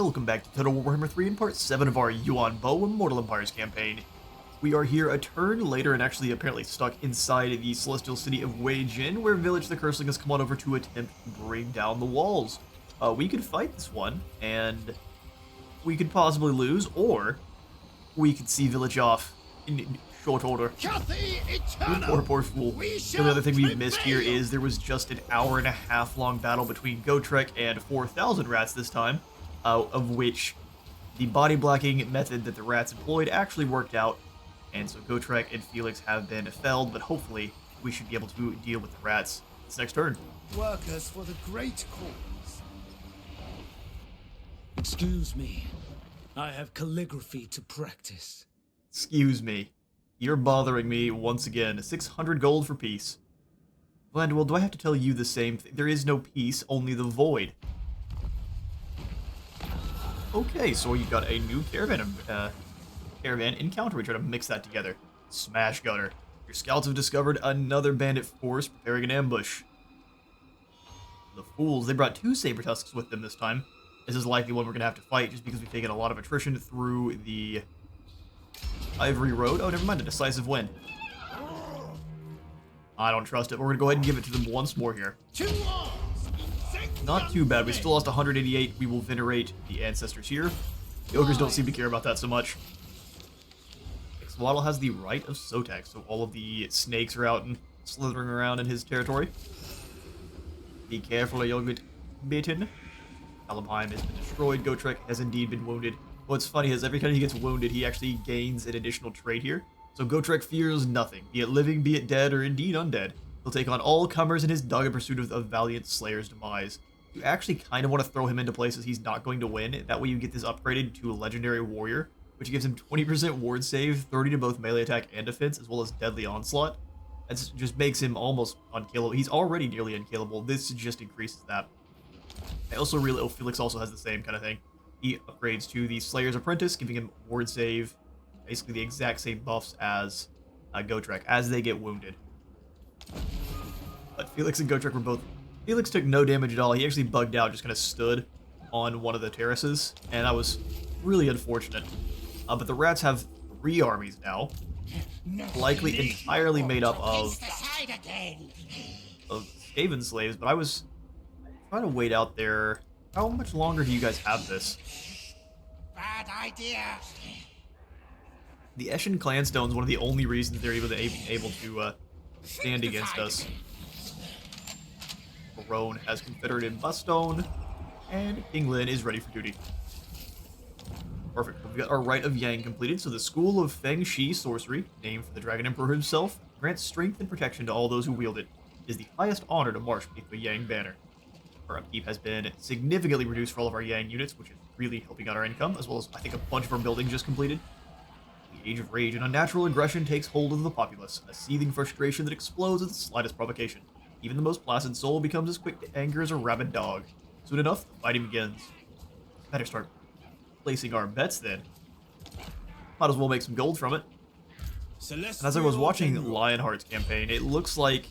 welcome back to Total Warhammer 3 in part 7 of our Yuan Bo Immortal Empires campaign. We are here a turn later and actually apparently stuck inside the celestial city of Jin, where Village the Curseling has come on over to attempt to bring down the walls. We could fight this one, and we could possibly lose, or we could see Village off in short order. Poor fool. The only other thing we've missed here is there was just an hour-and-a-half long battle between Gotrek and 4,000 rats this time, of which the body blocking method that the rats employed actually worked out, and so Gotrek and Felix have been felled, but hopefully we should be able to deal with the rats this next turn. Workers for the great cause. Excuse me. I have calligraphy to practice. Excuse me. You're bothering me once again. 600 gold for peace. Glenduel, do I have to tell you the same thing? There is no peace, only the void. Okay, so you got a new caravan encounter. We try to mix that together. Smash Gutter. Your scouts have discovered another bandit force preparing an ambush. The fools, they brought 2 saber tusks with them this time. This is likely one we're going to have to fight just because we've taken a lot of attrition through the Ivory Road. Oh, never mind, a decisive win. I don't trust it. We're going to go ahead and give it to them once more here. Not too bad. We still lost 188. We will venerate the ancestors here. The Ogres don't seem to care about that so much. Xwaddle has the right of Sotek, so all of the snakes are out and slithering around in his territory. Be careful or you'll get bitten. Alabheim has been destroyed. Gotrek has indeed been wounded. What's funny is every time he gets wounded, he actually gains an additional trait here. So Gotrek fears nothing, be it living, be it dead, or indeed undead. He'll take on all comers in his dogged pursuit of valiant Slayer's demise. You actually kind of want to throw him into places he's not going to win. That way you get this upgraded to a legendary warrior, which gives him 20% ward save, 30 to both melee attack and defense, as well as deadly onslaught. That just makes him almost unkillable. He's already nearly unkillable. This just increases that. I also really, Felix also has the same kind of thing. He upgrades to the Slayer's Apprentice, giving him ward save, basically the exact same buffs as Gotrek, as they get wounded. But Felix and Gotrek were both... Felix took no damage at all. He actually bugged out, just kind of stood on one of the terraces, and that was really unfortunate. But the rats have 3 armies now, likely entirely made up of Skaven slaves, but I was trying to wait out there. How much longer do you guys have this? Bad idea. The Eshin Clanstone is one of the only reasons they're able to stand against us. Barone has Confederated Bustone, and King Lin is ready for duty. Perfect. We've got our Rite of Yang completed, so the School of Feng Shi Sorcery, named for the Dragon Emperor himself, grants strength and protection to all those who wield it. It is the highest honor to march beneath the Yang banner. Our upkeep has been significantly reduced for all of our Yang units, which is really helping out our income, as well as I think a bunch of our buildings just completed. The Age of Rage and unnatural aggression takes hold of the populace, a seething frustration that explodes at the slightest provocation. Even the most placid soul becomes as quick to anger as a rabid dog. Soon enough, the fighting begins. Better start placing our bets then. Might as well make some gold from it. And as I was watching Lionheart's campaign, it looks like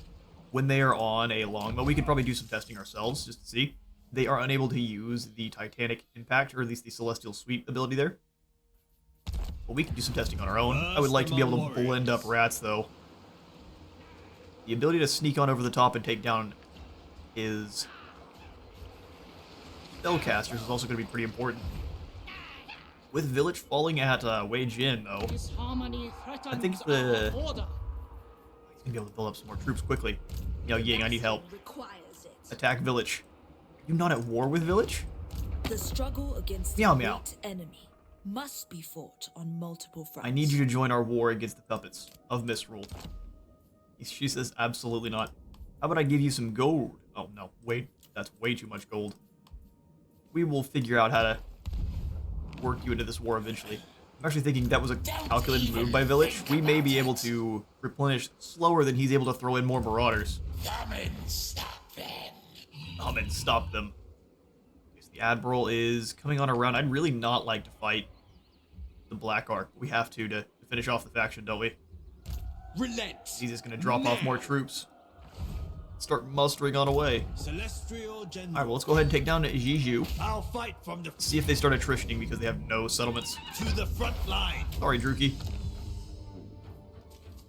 when they are on a longbow, we could probably do some testing ourselves just to see. They are unable to use the Titanic Impact, or at least the Celestial Sweep ability there. But we can do some testing on our own. I would like to be able to blend up rats, though. The ability to sneak on over the top and take down his spellcasters is also going to be pretty important. With Village falling at Jin, though, I think he's going to be able to build up some more troops quickly. Yo, Ying, I need help. Attack Village. Are you not at war with Village? The struggle against the great enemy must be fought on multiple fronts. I need you to join our war against the puppets of Misrule. She says absolutely not. How about I give you some gold? Oh no, wait, that's way too much gold. We will figure out how to work you into this war eventually. I'm actually thinking that was a calculated move by Village. We may be able to replenish slower than he's able to throw in more Marauders. Come and stop them. Come and stop them. The Admiral is coming on around. I'd really not like to fight the Black Ark. We have to finish off the faction, don't we? Relent. He's just going to drop off more troops. start mustering on away. Celestial General. Alright, well, let's go ahead and take down Jiju. I'll fight from the See if they start attritioning because they have no settlements. to the front line. Sorry, Druki.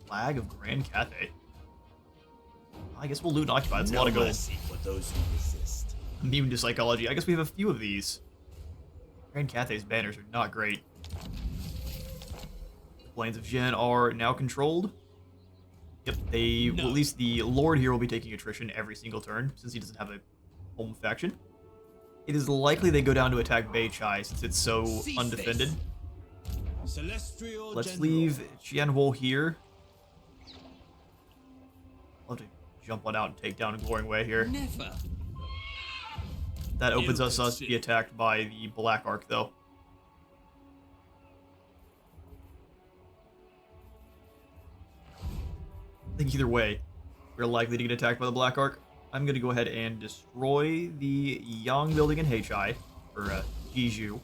Flag of Grand Cathay. I guess we'll loot and occupy. That's a lot of gold. mercy for those who resist. Immune to psychology. I guess we have a few of these. Grand Cathay's banners are not great. The plains of Jin are now controlled. Yep, they well, at least the Lord here will be taking attrition every single turn since he doesn't have a home faction. It is likely they go down to attack Beichai since it's so undefended. Celestial Let's General. leave Qianhuo here. I'll have to jump one out and take down Glorying Way here. Never. That opens us to be attacked by the Black Ark, though. I think either way, we're likely to get attacked by the Black Ark. I'm going to go ahead and destroy the Yang building in Heichai, or Jiju.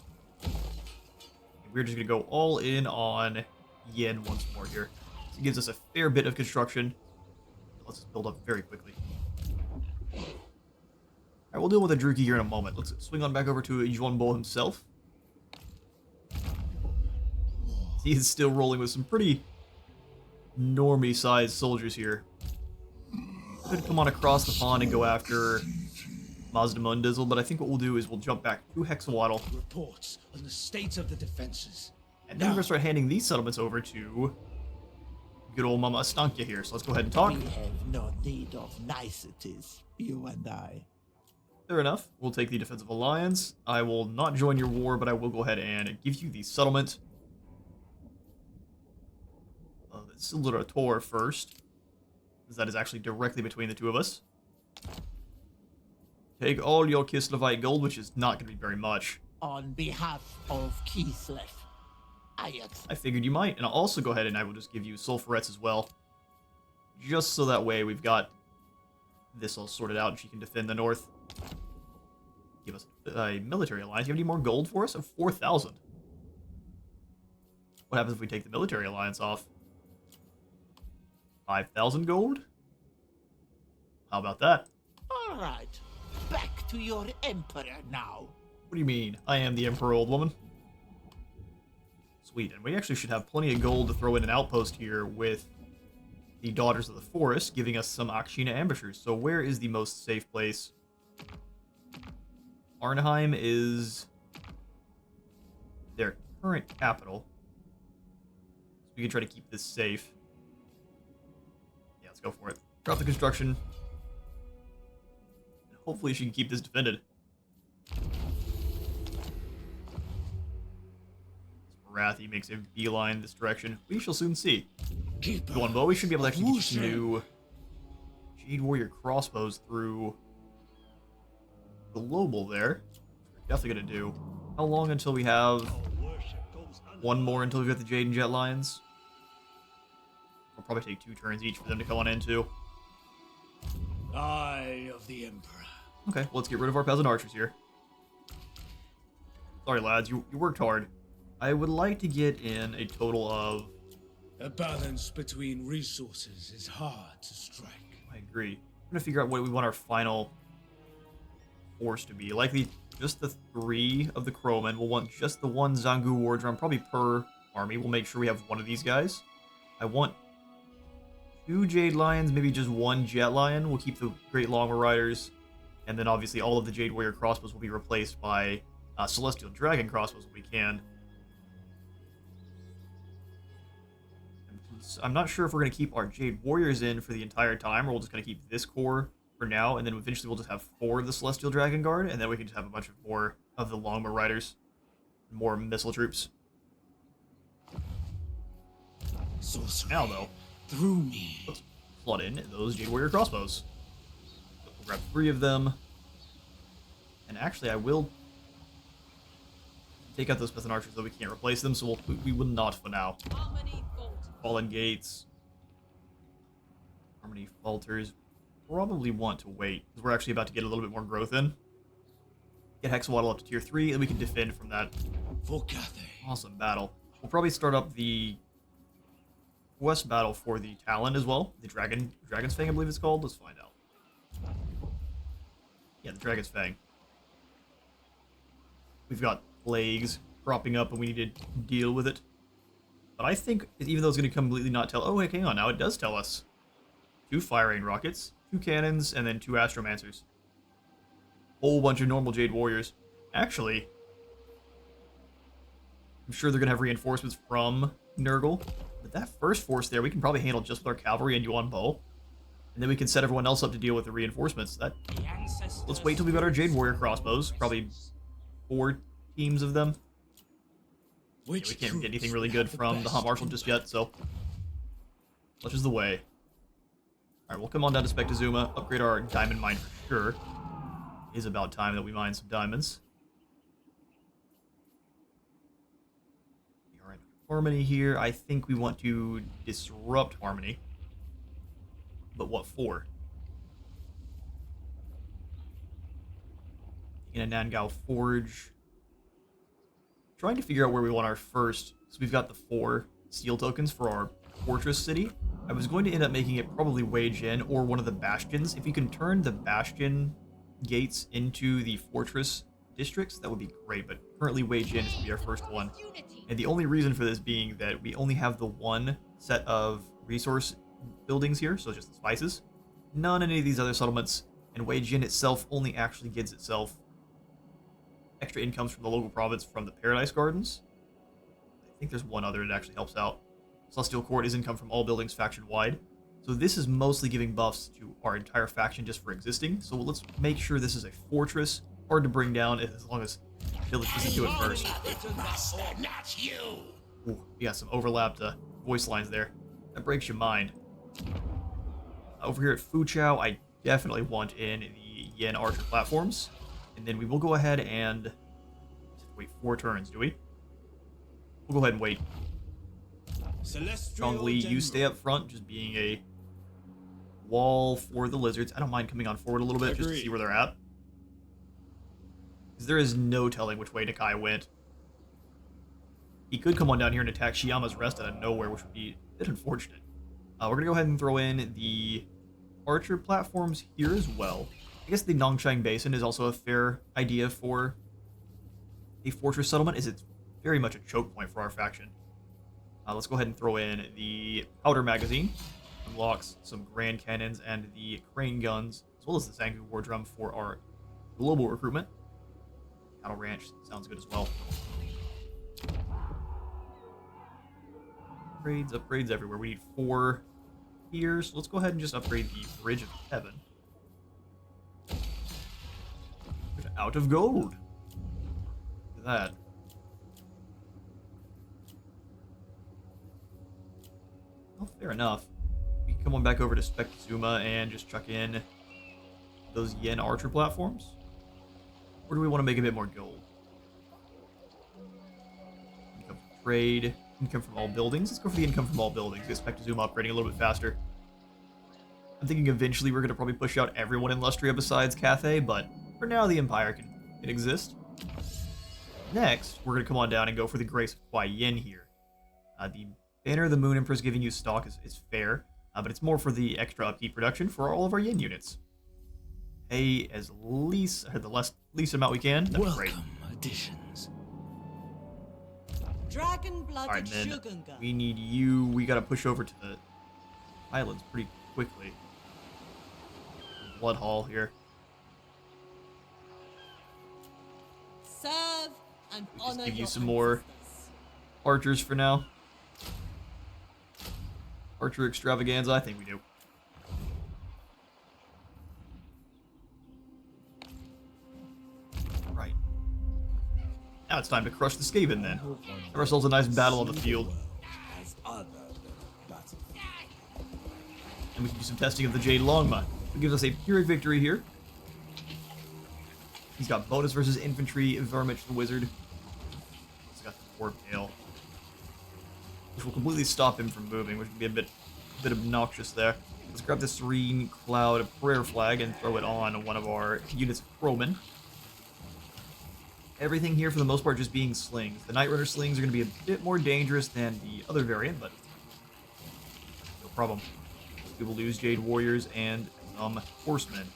We're just going to go all in on Yen once more here. This gives us a fair bit of construction. Let's just build up very quickly. Alright, we'll deal with a Druki here in a moment. Let's swing on back over to Yuan Bo himself. He is still rolling with some pretty normie-sized soldiers here. Could come on across the pond and go after Mazda Mundizzle, but I think what we'll do is we'll jump back to Hexawaddle. Reports on the state of the defenses. And then we're going to start handing these settlements over to good old Mama Astankia here. So let's go ahead and talk. We have no need of niceties, you and I. Fair enough. We'll take the defensive alliance. I will not join your war, but I will go ahead and give you the settlement. Let's Tor first, because that is actually directly between the two of us. Take all your Kislevite gold, which is not going to be very much. On behalf of Kislev, I figured you might, and I'll also go ahead and I will just give you Sulfurettes as well. Just so that way we've got this all sorted out and she can defend the north. Give us a military alliance. Do you have any more gold for us? Of 4,000. What happens if we take the military alliance off? 5,000 gold? How about that? All right, back to your emperor now. What do you mean? I am the emperor, old woman. Sweet, and we actually should have plenty of gold to throw in an outpost here with the Daughters of the Forest, giving us some Akshina ambushers. So where is the most safe place? Arnheim is their current capital. So we can try to keep this safe. Yeah, let's go for it. Drop the construction. And hopefully she can keep this defended. Wrathy makes a beeline this direction. We shall soon see. Yuan Bo, we should be able to actually get some new Jade Warrior crossbows through global there. We're definitely gonna do. How long until we have one more until we get the Jade and Jet Lions? We'll probably take 2 turns each for them to come on into. Eye of the Emperor. Okay, well, let's get rid of our peasant archers here. Sorry, lads, you worked hard. I would like to get in a total of... A balance between resources is hard to strike. I agree. I'm going to figure out what we want our final force to be. Likely just the 3 of the Crowmen. We'll want just the 1 Zangu War Drum, probably per army. We'll make sure we have 1 of these guys. I want 2 Jade Lions, maybe just 1 Jet Lion. We'll keep the Great Longbow Riders. And then obviously all of the Jade Warrior crossbows will be replaced by Celestial Dragon crossbows if we can. I'm not sure if we're going to keep our Jade Warriors in for the entire time, or we're just going to keep this core for now, and then eventually we'll just have 4 of the Celestial Dragon Guard, and then we can just have a bunch of more of the Longbow Riders, more missile troops. Sorcery. Now, though, Through me. let's slot in those Jade Warrior crossbows. We'll grab 3 of them, and actually I will take out those peasant archers, though we can't replace them, so we will not for now. Fallen Gates. Harmony Falters. Probably want to wait, because we're actually about to get a little bit more growth in. Get Hexawaddle up to tier 3, and we can defend from that For Cathay. awesome battle. We'll probably start up the West battle for the Talon as well. The Dragon's Fang, I believe it's called. Let's find out. Yeah, the Dragon's Fang. We've got plagues cropping up and we need to deal with it. But I think, even though it's going to completely not tell... Oh, wait, hang on. Now it does tell us. 2 fire rain rockets, 2 cannons, and then 2 astromancers. Whole bunch of normal Jade warriors. Actually, I'm sure they're going to have reinforcements from Nurgle. But that first force there, we can probably handle just with our cavalry and Yuan Bo. And then we can set everyone else up to deal with the reinforcements. Let's wait till we got our Jade warrior crossbows. Probably 4 teams of them. Yeah, we can't get anything really good from the Hunt Marshal just yet, so... Such is the way. Alright, we'll come on down to Spectazuma, upgrade our diamond mine for sure. It is about time that we mine some diamonds. Alright, Harmony here. I think we want to disrupt Harmony. But what for? In a Nangao Forge. Trying to figure out where we want our first. So we've got the 4 steel tokens for our fortress city. I was going to end up making it probably Wei Jin or one of the bastions. If you can turn the bastion gates into the fortress districts, that would be great. But currently Wei Jin is going to be our first one. And the only reason for this being that we only have the 1 set of resource buildings here, so just the spices. None in any of these other settlements. And Wei Jin itself only actually gives itself extra incomes from the local province from the Paradise Gardens. I think there's one other that actually helps out. Celestial Court is income from all buildings faction-wide. So this is mostly giving buffs to our entire faction just for existing. So let's make sure this is a fortress. Hard to bring down as long as Village doesn't do it first. Master, not you. Ooh, we got some overlapped voice lines there. That breaks your mind. Over here at Fuchao, I definitely want in the Yen Archer platforms. And then we will go ahead and... Wait 4 turns, do we? We'll go ahead and wait. Zhongli, you stay up front, just being a wall for the lizards. I don't mind coming on forward a little bit just to see where they're at. Because there is no telling which way Nakai went. He could come on down here and attack Shiyama's Rest out of nowhere, which would be a bit unfortunate. We're going to go ahead and throw in the archer platforms here as well. I guess the Nongshang Basin is also a fair idea for a fortress settlement, as it's very much a choke point for our faction. Let's go ahead and throw in the powder magazine. Unlocks some grand cannons and the crane guns, as well as the Sangu war drum for our global recruitment. Cattle ranch sounds good as well. Upgrades everywhere. We need 4 here, so let's go ahead and just upgrade the Bridge of Heaven. Out of gold. Look at that. Well, fair enough. We can come on back over to Spectazuma and just chuck in those Yen Archer platforms. Or do we want to make a bit more gold? Income from trade. Income from all buildings. Let's go for the income from all buildings. Get Spectazuma upgrading a little bit faster. I'm thinking eventually we're going to probably push out everyone in Lustria besides Cathay, but for now the Empire can exist. Next, we're going to come on down and go for the Grace of Kuai Yin here. The Banner of the Moon Empress giving you stock is fair, but it's more for the extra upkeep production for all of our Yin units. Pay as least the least amount we can. That'd be great. Additions. Dragon-blooded then Shogunga. we need you. We got to push over to the islands pretty quickly. Blood Hall here. Serve and We'll just honor give you your some more ancestors. archers for now. Archer extravaganza, I think we do. Right. Now it's time to crush the Skaven then. Have ourselves a nice battle on the field. And we can do some testing of the Jade Longma. It gives us a Pyrrhic victory here. He's got bonus versus infantry, Vermich the Wizard. He's got the Warp Tail, which will completely stop him from moving, which would be a bit obnoxious there. Let's grab the Serene Cloud Prayer Flag and throw it on one of our units of Crowmen. Everything here, for the most part, just being slings. The Night Runner slings are going to be a bit more dangerous than the other variant, but no problem. We will lose Jade Warriors and some Horsemen.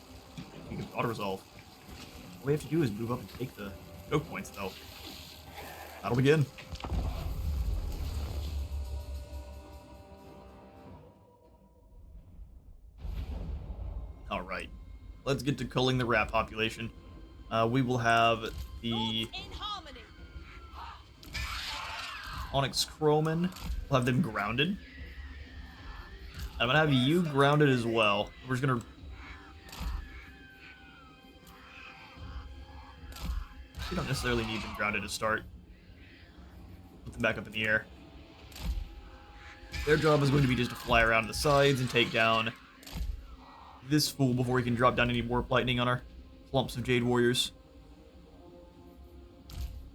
We can auto-resolve. All we have to do is move up and take the choke points, though. That'll begin. Alright. Let's get to culling the rat population. We will have the Onyx Crowman. We'll have them grounded. I'm gonna have you grounded as well. We're just gonna... We don't necessarily need them grounded to start. Put them back up in the air. Their job is going to be just to fly around the sides and take down this fool before he can drop down any warp lightning on our clumps of Jade warriors.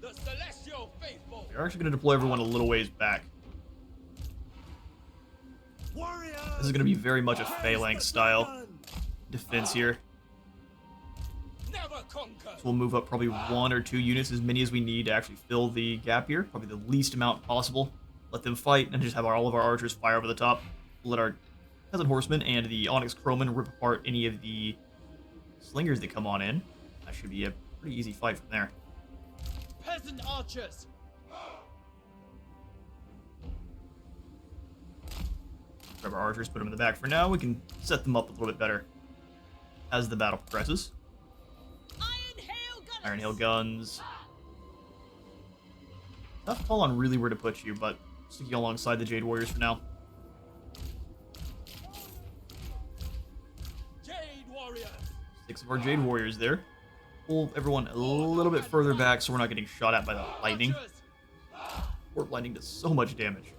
The celestial faithful. We're actually going to deploy everyone a little ways back. Warriors, This is going to be very much a phalanx style defense here. never conquer. So we'll move up probably 1 or 2 units, as many as we need to actually fill the gap here. Probably the least amount possible. Let them fight and just have all of our archers fire over the top. Let our Peasant Horsemen and the Onyx Crowman rip apart any of the slingers that come on in. That should be a pretty easy fight from there. Peasant archers. Grab our archers, put them in the back for now. We can set them up a little bit better as the battle progresses. Iron Hail guns. Tough call on really where to put you, but stick you alongside the Jade Warriors for now. Jade warriors. 6 of our Jade Warriors there. Pull everyone a little bit further back so we're not getting shot at by the lightning. Archers. Warp lightning does so much damage.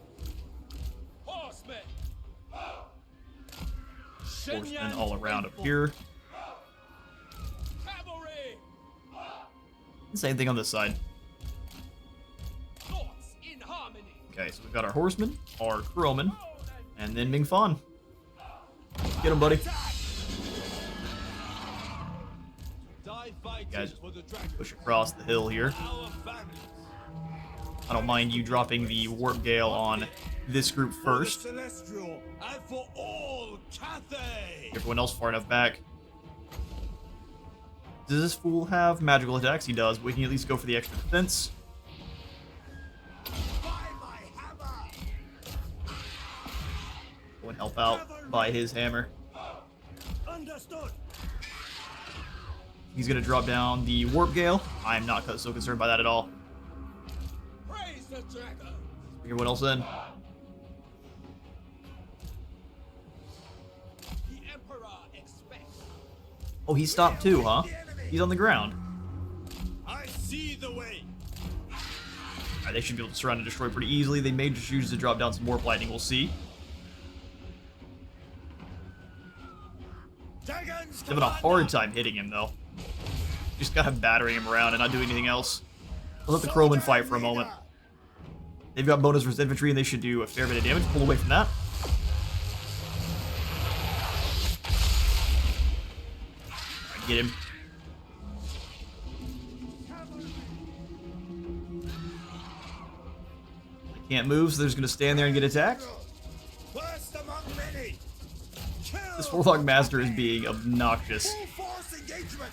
Horsemen. Horsemen all around up here. Cavalry. Same thing on this side. Thoughts in harmony. Okay, so we've got our Horsemen, our Crowmen, and then Ming Fan. Get him, buddy. Guys, just push across the hill here. I don't mind you dropping the Warp Gale on this group first. Celestial and for all Cathay. Everyone else far enough back. Does this fool have magical attacks? He does, but we can at least go for the extra defense. Go and help out by his hammer. Understood. He's going to drop down the Warp Gale. I'm not so concerned by that at all. Praise the dragon. Bring everyone else in. The Emperor expects. Oh, he stopped too, huh? He's on the ground. I see the way. Alright, they should be able to surround and destroy pretty easily. They may just choose to drop down some Warp Lightning. We'll see. Dragons Having a hard time hitting him, though. Just kind of battering him around and not doing anything else. I'll let the Crowmen fight for a moment. They've got bonus versus infantry, and they should do a fair bit of damage. Pull away from that. Alright, get him. They can't move, so they're just going to stand there and get attacked. First among many. This Warlock Master is being obnoxious. Force engagement.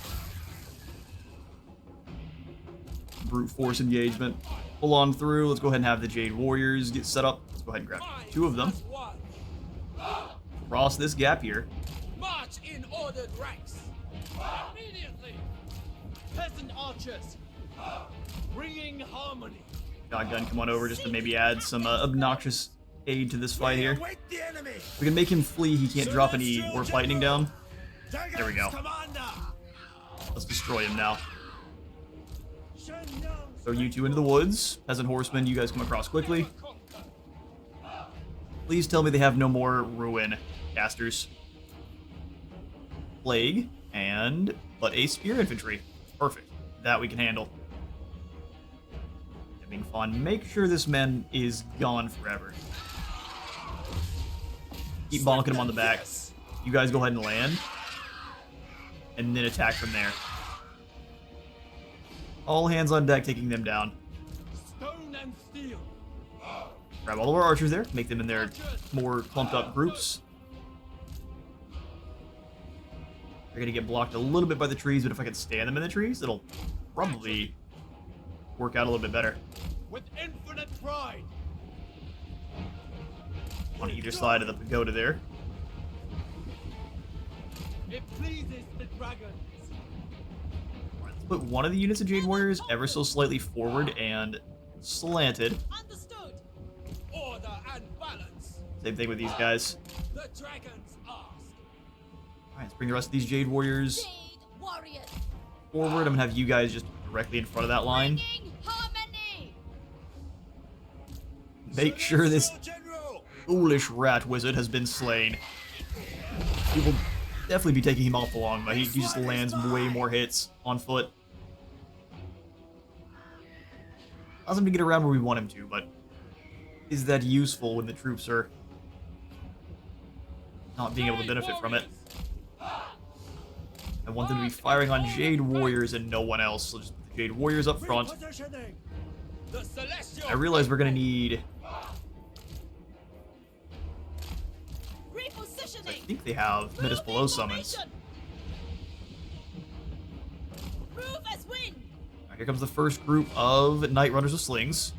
Brute force engagement. Pull on through. Let's go ahead and have the Jade Warriors get set up. Let's go ahead and grab 2 of them. Cross this gap here. March in ordered ranks. Immediately. Peasant archers. Bringing harmony. Shotgun, come on over just to maybe add some obnoxious aid to this fight here. Await the enemy. We can make him flee. He can't drop any Warp Lightning down. There we go. Commander. Let's destroy him now. Throw you 2 into the woods. Peasant Horsemen, you guys come across quickly. Please tell me they have no more Ruin casters. Plague, and but a Spear Infantry. Perfect. That we can handle. Being fun. Make sure this man is gone forever. Keep bonking him on the back. You guys go ahead and land. And then attack from there. All hands on deck, taking them down. Stone and steel. Grab all of our archers there, make them in their more clumped up groups. They're gonna get blocked a little bit by the trees, but if I can stand them in the trees, it'll probably work out a little bit better. With infinite pride. On either side of the pagoda there. It pleases the dragons. Let's put one of the units of Jade Warriors ever so slightly forward and slanted. Understood. Order and balance. Same thing with these guys. The dragons ask. Alright, let's bring the rest of these Jade Warriors Jade warriors. forward. I'm gonna have you guys just directly in front of that line. Bringing harmony. Make sure this foolish rat wizard has been slain. We will definitely be taking him off the long, but he just lands way more hits on foot. Allows him to get around where we want him to, but is that useful when the troops are not being able to benefit from it? I want them to be firing on Jade Warriors and no one else, so just put the Jade Warriors up front. The celestial. I realize we're gonna need... I Repositioning. think they have Midas Below summons. Prove as win. Alright, here comes the first group of Night Runners with slings.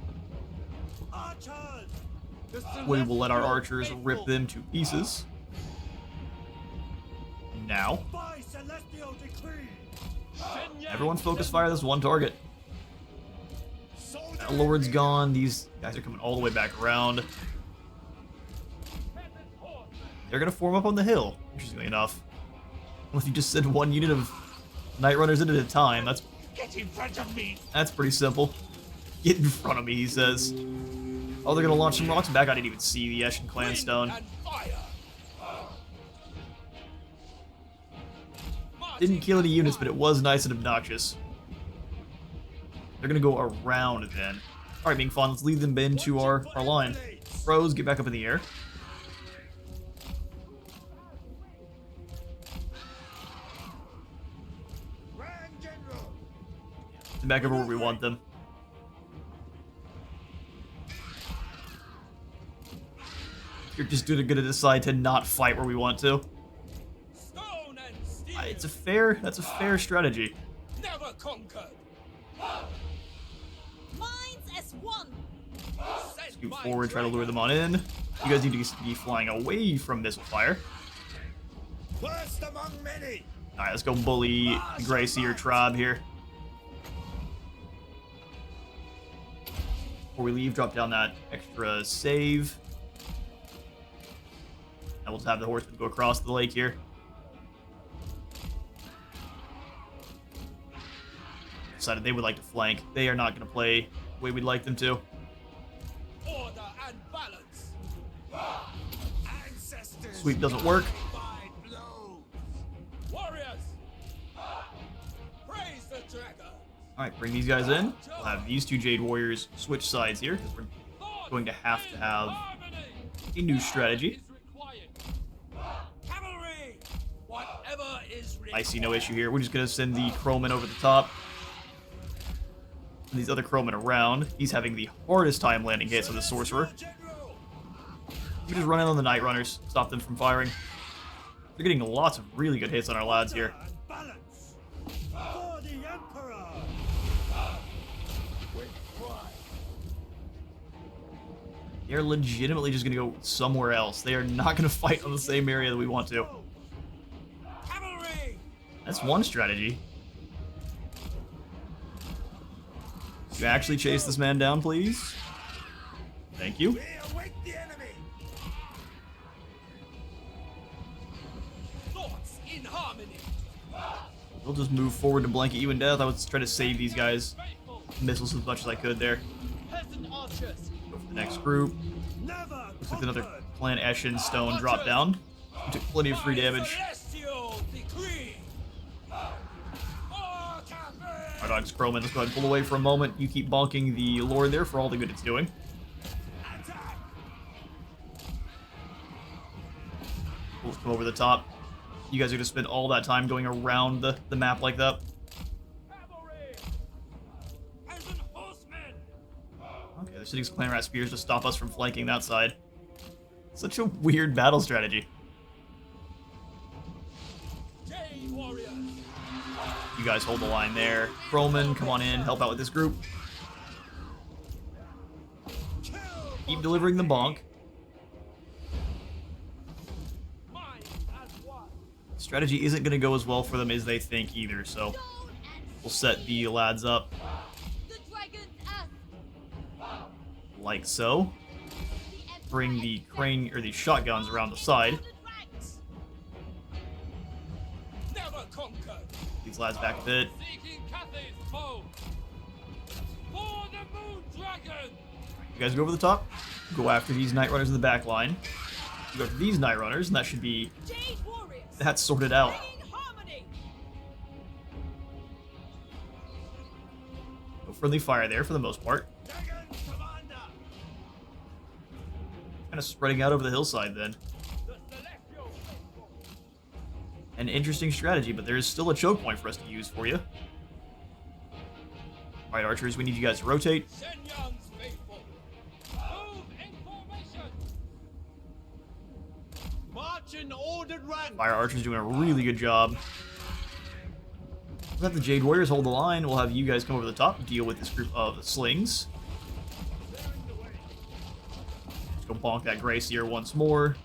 We will let our archers rip them to pieces. Now, everyone focus fire this one target. That Lord's gone. These guys are coming all the way back around. They're gonna form up on the hill, interestingly enough. Unless you just send one unit of Night Runners in at a time, Get in front of me. that's pretty simple. Get in front of me, he says. Oh, they're gonna launch some rocks back. I didn't even see the Eshin Clan stone. And fire. Didn't kill any units, but it was nice and obnoxious. They're gonna go around then. Alright, being fun, let's lead them into our line. Pros, get back up in the air. Back over where we want them. You're just gonna decide to not fight where we want to. Stone and steel. That's a fair strategy. Never conquered. Minds as one. Scoot forward, try to lure them on in. You guys need to be flying away from missile fire. First among many. Alright, let's go bully Gracie or Tribe here. Before we leave, drop down that extra save. And we'll just have the horsemen go across the lake here. Decided they would like to flank. They are not going to play the way we'd like them to. Order and balance. Ancestors. Sweep doesn't work. Divine blows. Warriors. Praise the dragon. Alright, bring these guys in. We'll have these two Jade Warriors switch sides here, because we're going to have a new strategy. Cavalry. Whatever is required. I see no issue here. We're just going to send the Crowman over the top. And these other Crowmen around. He's having the hardest time landing hits with the Sorcerer. We just run in on the Night Runners, stop them from firing. They're getting lots of really good hits on our lads here. They're legitimately just going to go somewhere else. They are not going to fight on the same area that we want to. Cavalry. That's one strategy. You actually chase this man down, please? Thank you. We await the enemy. Thoughts in harmony. We'll just move forward to blanket you in death. I was trying to save these guys missiles as much as I could there. Peasant archers. Go for the next group. Looks like another Clan Eshin stone drop down. We took plenty of free damage. Celestial decree. Our dog's Crowman, let's go ahead and pull away for a moment. You keep bonking the Lord there for all the good it's doing. We'll come over the top. You guys are going to spend all that time going around the map like that. Okay, they're sitting some Clan Rat Spears to stop us from flanking that side. Such a weird battle strategy. Jade warriors. You guys hold the line there. Crowman, come on in, help out with this group. Kill Keep delivering the bonk. mind as one. Strategy isn't going to go as well for them as they think either, so we'll set the lads up The dragon's ass. like so. Bring the crane or the shotguns around the side. Never conquered. These lads back a bit. Seeking Cathay's foe. For the moon dragon. You guys go over the top. Go after these Night Runners in the back line. You go after these Night Runners, and that should be Jade warriors. that sorted out. In harmony. No friendly fire there for the most part. Dragon commander. Kind of spreading out over the hillside then. The celestial faithful. An interesting strategy, but there is still a choke point for us to use for you. Alright, archers, we need you guys to rotate. Shenyang's faithful. Move in formation. March in ordered rank. Fire archers doing a really good job. We'll have the Jade Warriors hold the line. We'll have you guys come over the top and deal with this group of slings. Let's go bonk that Gracier once more.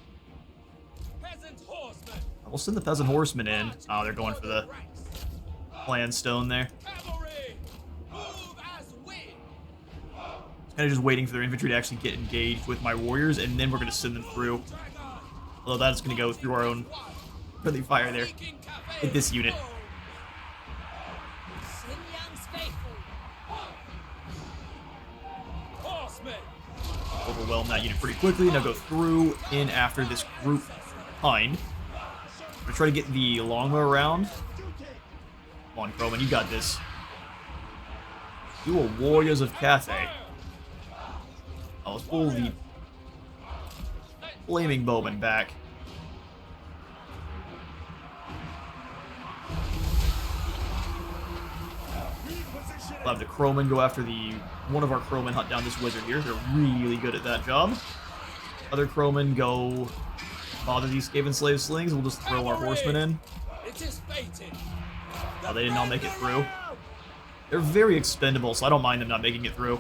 Peasant horsemen. We'll send the Peasant Horsemen in. Oh, they're going for the ranks. Plan Stone there. Cavalry. Move as we. Kind of just waiting for their infantry to actually get engaged with my warriors, and then we're going to send them through. Dragon. Although that's going to go through our own friendly fire there. Seeking Cathay's Hit this unit. foe. Shenyang's faithful. Horsemen. Overwhelm that unit pretty quickly. Now go through in after this group behind. We're going to try to get the longbow around. Come on, Crowman, you got this. You are warriors of Cathay. Oh, let's pull the flaming bowman back. We'll have the Crowman go after one of our Crowmen hunt down this wizard here. They're really good at that job. Other Crowmen go bother these Skaven slave slings. We'll just throw our horsemen in. It is fated. Oh, they did not make it through. They're very expendable, so I don't mind them not making it through.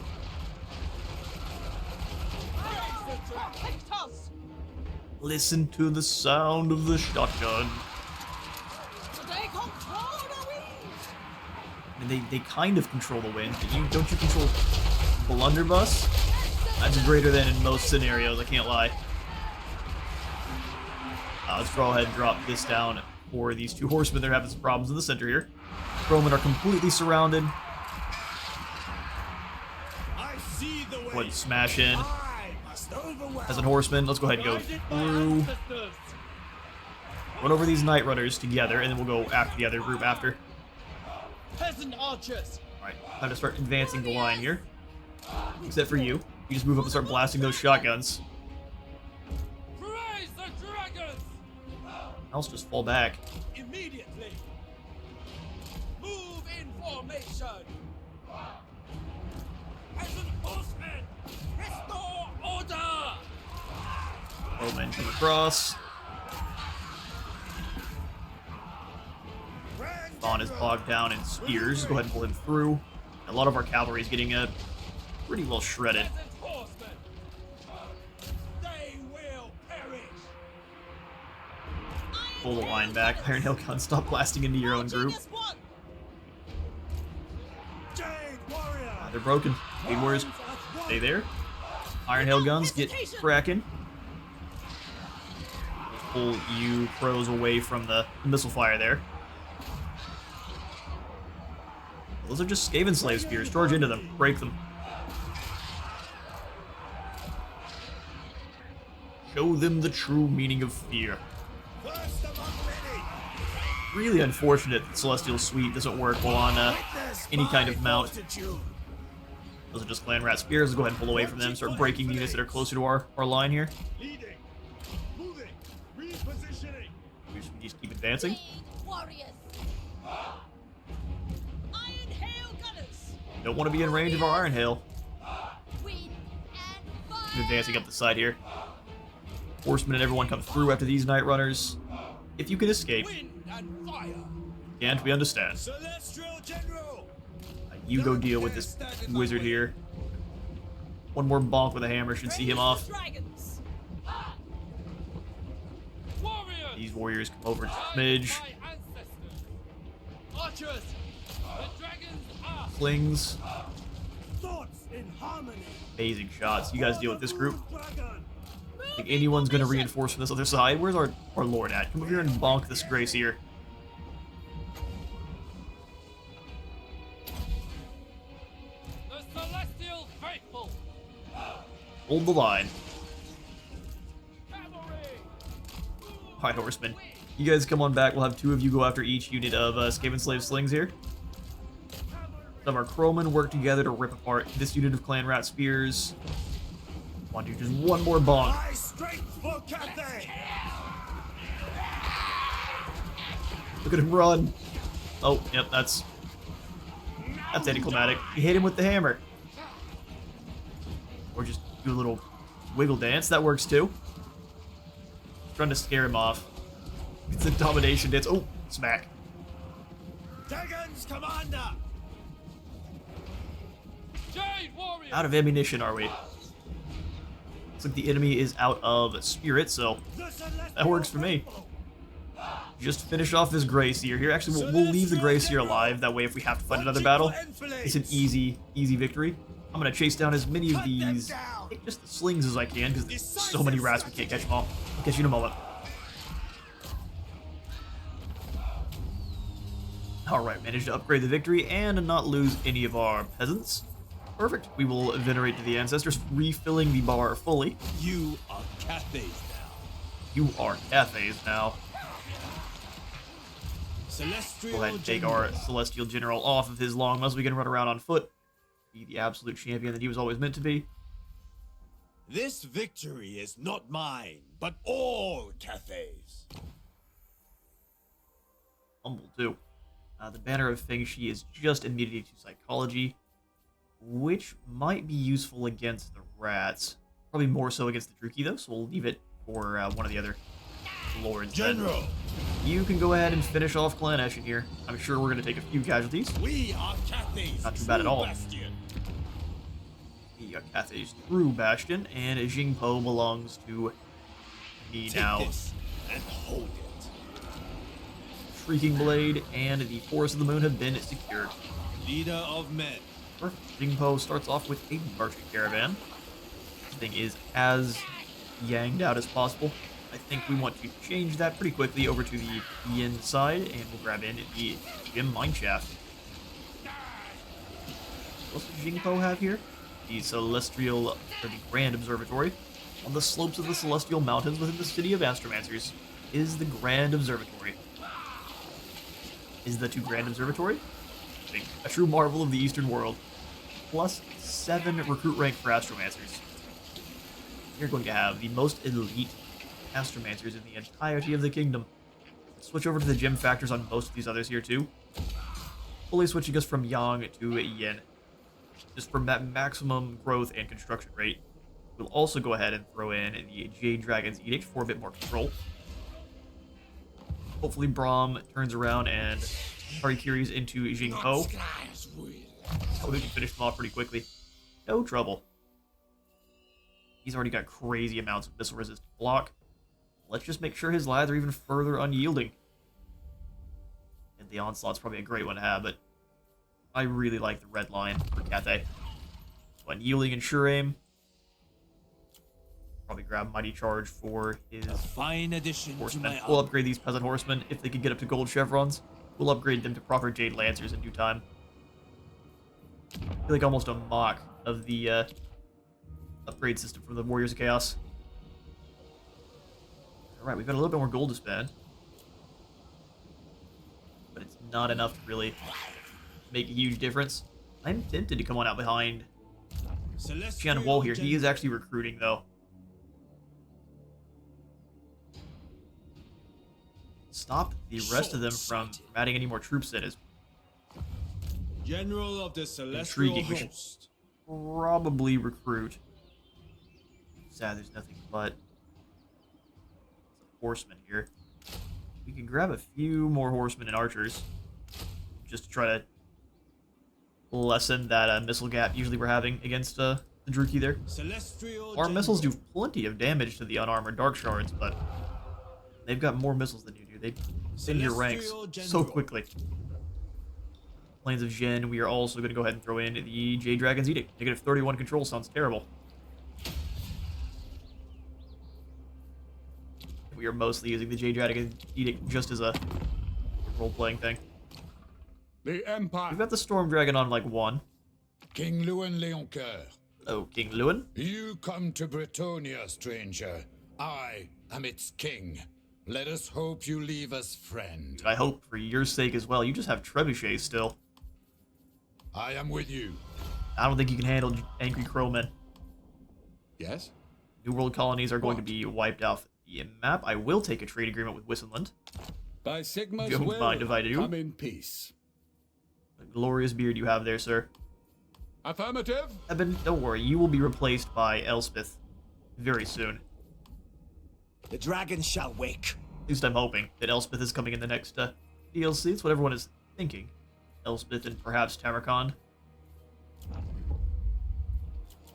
Listen to the sound of the shotgun. They control the wind. I mean, they kind of control the wind, but don't you control blunderbuss? That's greater than in most scenarios, I can't lie. Let's go ahead and drop this down for these two horsemen. They're having some problems in the center here. Roman are completely surrounded. I see the way. Go ahead and smash in. I must overwhelm. As a horseman, let's go ahead and go through. Run over these Night Runners together, and then we'll go after the other group after. Peasant archers. Alright, time to start advancing the line here. Except for you. You just move up and start blasting those shotguns. Praise the dragons. Else just fall back. Immediately. Move in formation. Peasant horsemen. Restore order. Bowmen come across. Vaughn is bogged down in spears. Go ahead and pull him through. A lot of our cavalry is getting pretty well shredded. Peasant horsemen. They will perish. Pull the line back. Iron Hail Gun, stop blasting into your own group. Jade warrior. They're broken. Jade Warriors, stay there. Iron Hail Guns, get cracking. Pull you pros away from the missile fire there. Those are just Skaven slave spears. Charge into them. Break them. Show them the true meaning of fear. First among many. Really unfortunate that Celestial Suite doesn't work while on any kind of mount. Those are just Clan Rat Spears. Let's go ahead and pull away from them. Start breaking units that are closer to our line here. Leading. Moving. Repositioning. We just keep advancing. Warriors. Iron Hail Gunners. Don't want to be in range of our Iron Hail. Wind and fire. Keep advancing up the side here. Horsemen and everyone come through after these Night Runners. If you can escape. Wind and fire. Can't we understand? Celestial General! You go deal with this wizard here. One more bonk with a hammer should see him off. Dragons. Warriors! These warriors come over to Guide Smidge. my ancestors. Archers! The dragons are... Slings. Thoughts in harmony! Amazing shots. You guys deal with this group. Dragon! Think anyone's gonna reinforce from this other side? Where's our lord at? Come over here and bonk this Grace here. The celestial faithful. Hold the line. Cavalry! Alright, horsemen. You guys come on back. We'll have 2 of you go after each unit of Skaven slave slings here. Some of our crowmen work together to rip apart this unit of clan rat spears. Want to do just one more bonk. My strength for Cathay! Look at him run. Oh, yep, that's anticlimactic. You hit him with the hammer. Or just do a little wiggle dance. That works too. Trying to scare him off. It's a domination dance. Oh, smack. Dragons Commander! Jade warriors! Out of ammunition, are we? Looks like the enemy is out of spirit, so The Celestial that works for me. Faithful. Just finish off this Gracier here. Actually, we'll leave the Gracier alive. That way, if we have to fight another battle, it's an easy victory. I'm gonna chase down as many of these, just the slings as I can, because there's so many rats we can't catch them all. I'll catch you in a moment. Alright, managed to upgrade the victory and not lose any of our peasants. Perfect. We will venerate to the ancestors, refilling the bar fully. You are Cathay's now. You are Cathays now. Celestial Go ahead and take General. our Celestial General off of his long muscle. We can run around on foot. Be the absolute champion that he was always meant to be. This victory is not mine, but all Cathay's. Humble, too. The Banner of Feng Shi is just immunity to psychology, which might be useful against the rats. Probably more so against the Druki, though, so we'll leave it for one of the other lords. General, You can go ahead and finish off Clan Eshin here. I'm sure we're going to take a few casualties. we are Cathay's Not too bad at all. bastion. We got Cathay's True Bastion, and Jingpo belongs to me Take now. this and hold it. Shrieking Blade and the Forest of the Moon have been secured. Leader of men. Perfect. Jingpo starts off with a merchant caravan. This thing is as yanged out as possible. I think we want to change that pretty quickly over to the yin side, and we'll grab in the Gem Mineshaft. What does Jingpo have here? The Celestial, or the Grand Observatory. On the slopes of the Celestial Mountains within the city of Astromancers is the Grand Observatory. Is the two Grand Observatory? A true marvel of the Eastern world. Plus 7 recruit rank for Astromancers. You're going to have the most elite Astromancers in the entirety of the kingdom. Switch over to the gem factors on most of these others here too. Fully switching us from Yang to Yin. Just from that maximum growth and construction rate. We'll also go ahead and throw in the Jade Dragon's Edict for a bit more control. Hopefully Braum turns around and Harikiris into Jingpo. So we can finish them off pretty quickly. No trouble. He's already got crazy amounts of missile resistant block. Let's just make sure his lads are even further unyielding. And the Onslaught's probably a great one to have, but I really like the red line for Cathay. So unyielding and sure aim. Probably grab Mighty Charge for his A fine addition to horsemen. my We'll army. upgrade these peasant horsemen if they can get up to gold chevrons. We'll upgrade them to proper Jade Lancers in due time. I feel like almost a mock of the upgrade system from the Warriors of Chaos. Alright, we've got a little bit more gold to spend. But it's not enough to really make a huge difference. I'm tempted to come on out behind Jian Wall here. He is actually recruiting, though. Stop the rest of them from adding any more troops in is General of the Celestial intriguing. We should Host. probably recruit. Sad there's nothing but some horsemen here. We can grab a few more horsemen and archers. just to try to lessen that missile gap usually we're having against the Druki there. Celestial Our missiles do General. plenty of damage to the unarmored Dark Shards, but they've got more missiles than you do. They thin your ranks Celestial so General. quickly. Plains of Jin, we are also going to go ahead and throw in the Jade Dragon's Edict. Negative 31 control sounds terrible. We are mostly using the Jade Dragon's Edict just as a role-playing thing. The Empire. We've got the Storm Dragon on like 1. King Lewin Leoncoeur. Oh, King Lewin. You come to Bretonia, stranger. I am its king. Let us hope you leave us friend. I hope for your sake as well. You just have trebuchets still. I am with you. I don't think you can handle angry crowmen. Yes? New World colonies are going to What? be wiped off the map. I will take a trade agreement with Wissenland. By Sigma's Don't will, mind if I do. come in peace. A glorious beard you have there, sir. Affirmative. Eben, don't worry. You will be replaced by Elspeth very soon. The dragon shall wake. At least I'm hoping that Elspeth is coming in the next DLC. It's what everyone is thinking. Elspeth and perhaps Tamarkand.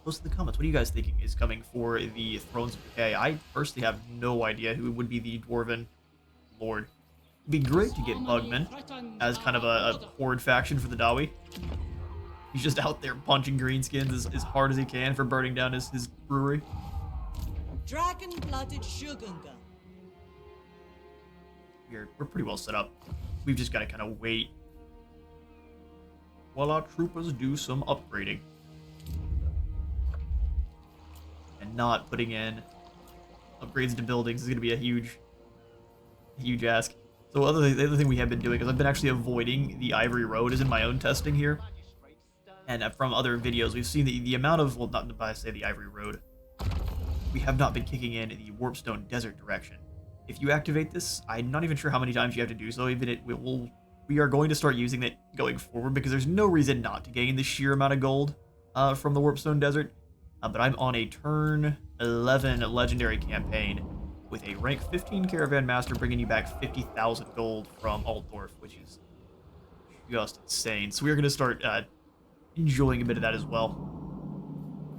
Post in the comments. What are you guys thinking is coming for the Thrones of Decay? I personally have no idea who would be the Dwarven Lord. It'd be great to get Bugman as kind of a horde faction for the Dawi. He's just out there punching greenskins as hard as he can for burning down his brewery. Dragon-blooded Shogunga. We're pretty well set up. We've just got to kind of wait while our troopers do some upgrading. And not putting in upgrades to buildings is going to be a huge ask. So the other thing we have been doing is I've been actually avoiding the Ivory Road as in my own testing here. And from other videos, we've seen the amount of, well, not by say the Ivory Road. We have not been kicking in the Warpstone Desert direction. If you activate this, I'm not even sure how many times you have to do so. Even we are going to start using it going forward because there's no reason not to gain the sheer amount of gold from the Warpstone Desert. But I'm on a turn 11 legendary campaign with a rank 15 Caravan Master bringing you back 50,000 gold from Altdorf, which is just insane. So we're going to start enjoying a bit of that as well.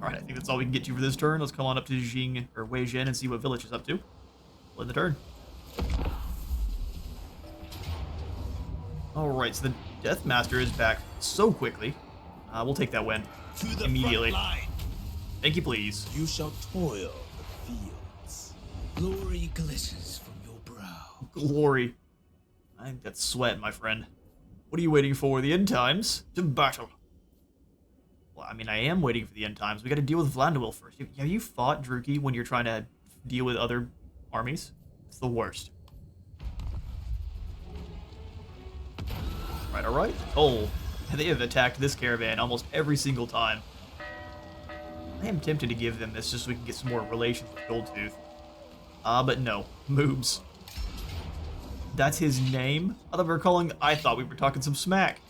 Alright, I think that's all we can get to for this turn. Let's come on up to Jing, or Wei Zhen, and see what village is up to. We'll end the turn. Alright, so the Death Master is back so quickly. We'll take that win To the immediately. front line. Thank you, please. You shall toil the fields. Glory glitters from your brow. Glory. I think that's sweat, my friend. What are you waiting for? The end times? To battle. Well, I mean, I am waiting for the end times. We gotta deal with Vlandewil first. Have you fought Druki when you're trying to deal with other armies? It's the worst. Right, alright. Oh, they have attacked this caravan almost every single time. I am tempted to give them this just so we can get some more relations with Goldtooth. But no. Moobs. That's his name? I thought we were talking some smack.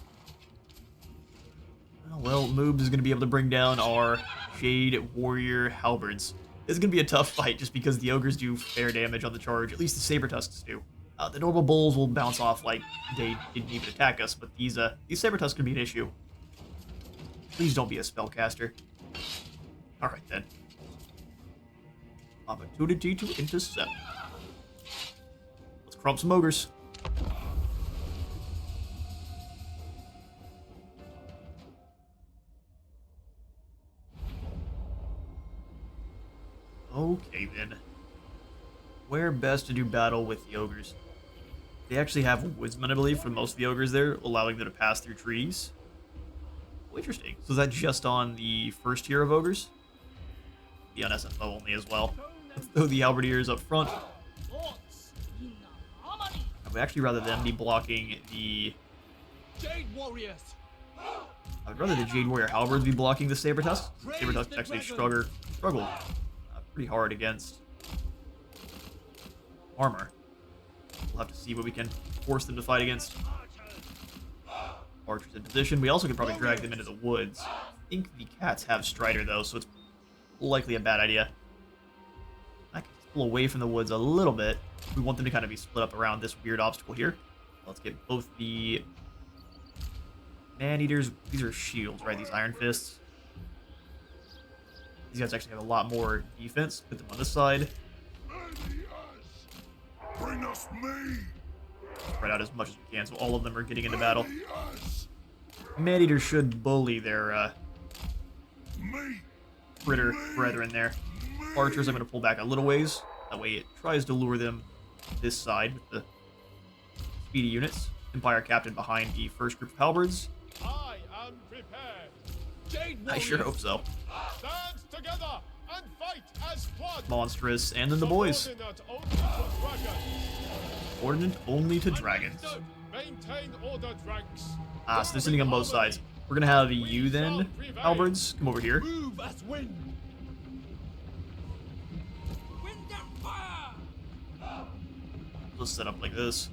Oh, well, Moobs is going to be able to bring down our Jade Warrior Halberds. This is going to be a tough fight just because the Ogres do fair damage on the charge. At least the Saber Tusks do. The normal Bulls will bounce off like they didn't even attack us, but these Saber Tusks could be an issue. Please don't be a spellcaster. Alright then. Opportunity to intercept. Let's crump some Ogres. Okay then. Where best to do battle with the Ogres? They actually have Woodsman, I believe, for most of the Ogres there, allowing them to pass through trees. Oh, interesting. So is that just on the first tier of Ogres? Be on SFO only as well. Let's throw the Halberdiers up front. I would actually rather them be blocking the... Jade warriors. I would rather the Jade Warrior Halberds be blocking the Saber Tusks. Saber Tusks actually struggle pretty hard against armor. We'll have to see what we can force them to fight against. Archers in position. We also could probably drag them into the woods. I think the cats have Strider though, so it's likely a bad idea. I can pull away from the woods a little bit. We want them to kind of be split up around this weird obstacle here. Let's get both the Man-eaters, these are shields, right? These iron fists. These guys actually have a lot more defense. Put them on this side. Bring us me! Spread out as much as we can, so all of them are getting into battle. Man-eaters should bully their critter brethren there. Archers, I'm going to pull back a little ways. That way it tries to lure them this side with the speedy units. Empire captain behind the first group of halberds. I am prepared. Jade I sure hope so. Stand together and fight as one. Monstrous, and then the boys. Subordinate only to dragons. Ordinate only to dragons. Maintain ordered ranks. Ah, so they're sitting on both sides. We're gonna have you then, halberds, come over here. Move as wind. Wind and fire. Let's set up like this.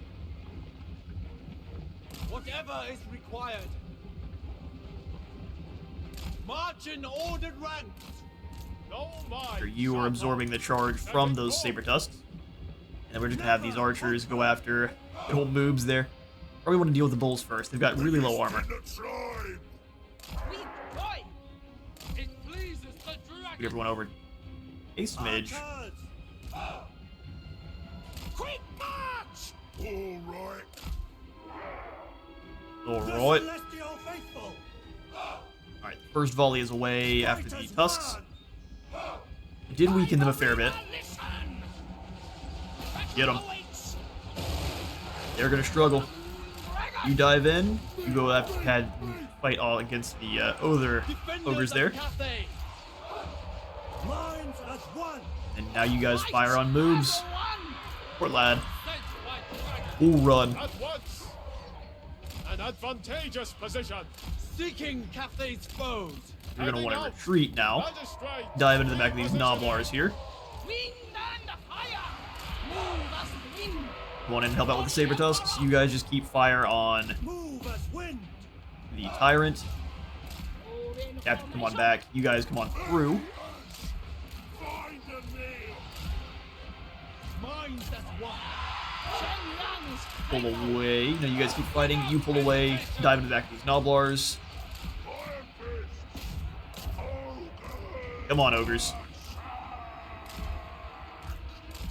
Whatever is required. March in ordered ranks. No mind. Sure, you are absorbing the charge from those saber tusks. And then we're just gonna have these archers go after the old moobs there. Probably want to deal with the bulls first. They've got really low armor. We fight. It pleases the Get dragon. everyone over a smidge. Quick march. Alright. Alright, the first volley is away after the tusks. It did weaken them a fair bit. Get them. They're gonna struggle. You dive in, you go after had fight all against the other ogres there. And now you guys fire on moves. Poor lad. Ooh, run. At once. An advantageous position. Seeking Cathay's foes. You're gonna want to retreat now. Dive into the back of these Noblars here. Wind and fire. Move as wind. Come on in and help out with the saber tusks. You guys just keep fire on the tyrant. Captain, come on back. You guys come on through. Minds as one. Pull away. No, you guys keep fighting. You pull away. Dive into the back of these Noblars. Come on, ogres.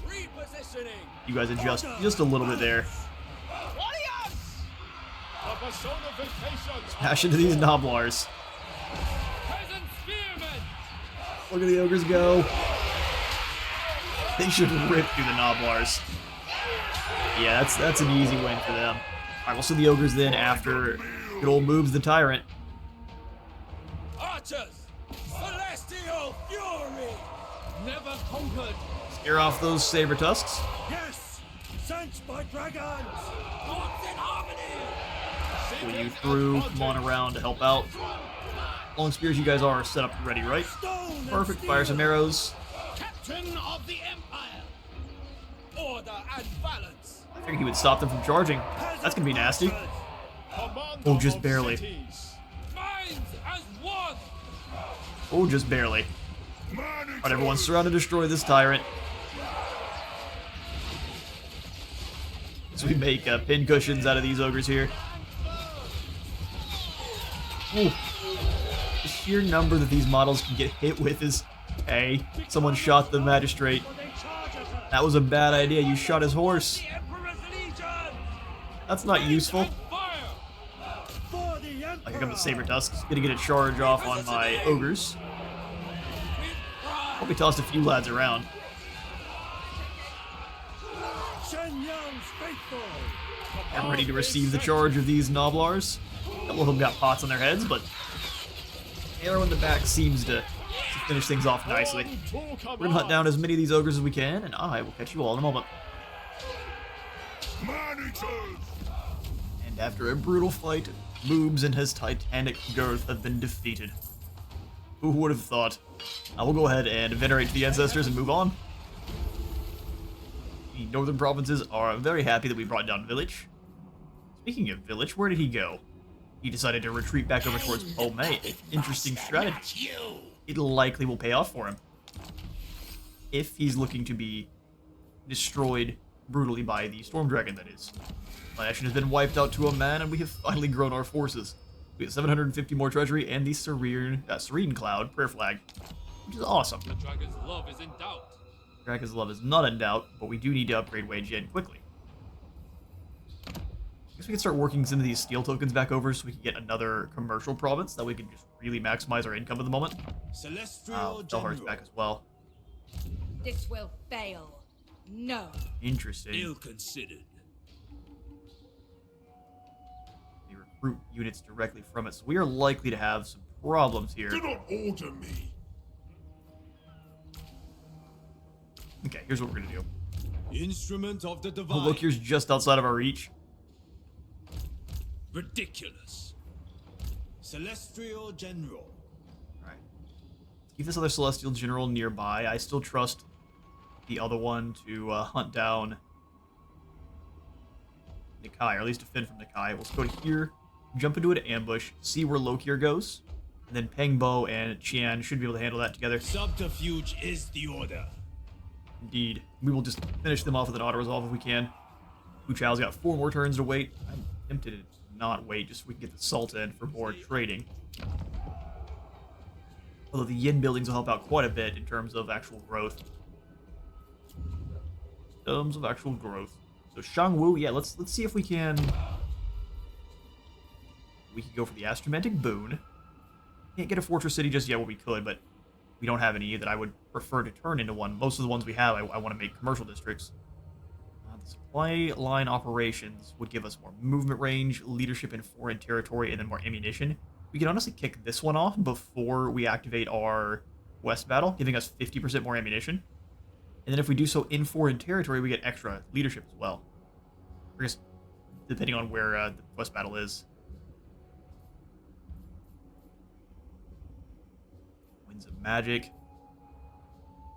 Repositioning. You guys adjust just a little bit there. Warriors. A personification. Smash into these Noblars. Peasant spearmen. Look at the ogres go. They should rip through the Noblars. Yeah, that's an easy win for them. Alright, we'll see the ogres then after good old moves the tyrant. Archers. Celestial fury. Never conquered. Scare off those saber tusks. Yes! Sent by dragons! Gods in harmony. Pull you through. Come on around to help out. Long spears, you guys are set up and ready, right? Perfect. Fire some arrows. Captain of the Empire. Order and balance. I figured he would stop them from charging. That's gonna be nasty. Commander Oh, just of barely. cities. Minds as one. Oh, just barely. Alright, everyone, surround and destroy this tyrant. So we make pin cushions out of these ogres here. Ooh. The sheer number that these models can get hit with is... Hey, someone shot the magistrate. That was a bad idea. You shot his horse. That's not useful. Fire. Oh, here come the saber tusks. Gonna get a charge off on my ogres. Hope we tossed a few lads around. I'm ready to receive the charge of these Noblars. A couple of them got pots on their heads, but the arrow in the back seems to finish things off nicely. We're gonna hunt down as many of these ogres as we can, and I will catch you all in a moment. And after a brutal fight, Moobs and his titanic girth have been defeated. Who would have thought? I will go ahead and venerate the ancestors and move on. The northern provinces are very happy that we brought down Village. Speaking of Village, where did he go? He decided to retreat back over towards Pomei. Interesting strategy. It likely will pay off for him. If he's looking to be destroyed brutally by the Storm Dragon, that is. My action has been wiped out to a man, and we have finally grown our forces. We get 750 more treasury and the Serene Cloud prayer flag, which is awesome. The dragon's love is in doubt. Dragon's love is not in doubt, but we do need to upgrade Wei Jin quickly. I guess we can start working some of these steel tokens back over so we can get another commercial province that we can just really maximize our income at the moment. Celestial Belhart's back as well. This will fail. No. Interesting. Ill considered. They recruit units directly from it, so we are likely to have some problems here. Do not order me. Okay, here's what we're gonna do. Instrument of the Oh, divine. look, here's just outside of our reach. Ridiculous. Celestial General. Alright. Keep this other Celestial General nearby. I still trust the other one to hunt down Nikai, or at least defend from Nikai. We'll go to here, jump into an ambush, see where Lokir goes, and then Peng Bo and Qian should be able to handle that together. Subterfuge is the order. Indeed. We will just finish them off with an auto-resolve if we can. Hu Chao's got 4 more turns to wait. I'm tempted to not wait, just so we can get the salt in for more trading. Although the yin buildings will help out quite a bit in terms of actual growth. So Shangwu, yeah, let's see if we can... We could go for the Astromantic Boon. Can't get a Fortress City just yet, well we could, but we don't have any that I would prefer to turn into one. Most of the ones we have, I want to make commercial districts. The supply line operations would give us more movement range, leadership in foreign territory, and then more ammunition. We can honestly kick this one off before we activate our West Battle, giving us 50% more ammunition. And then if we do so in foreign territory, we get extra leadership as well. I guess, depending on where the West Battle is. Winds of Magic.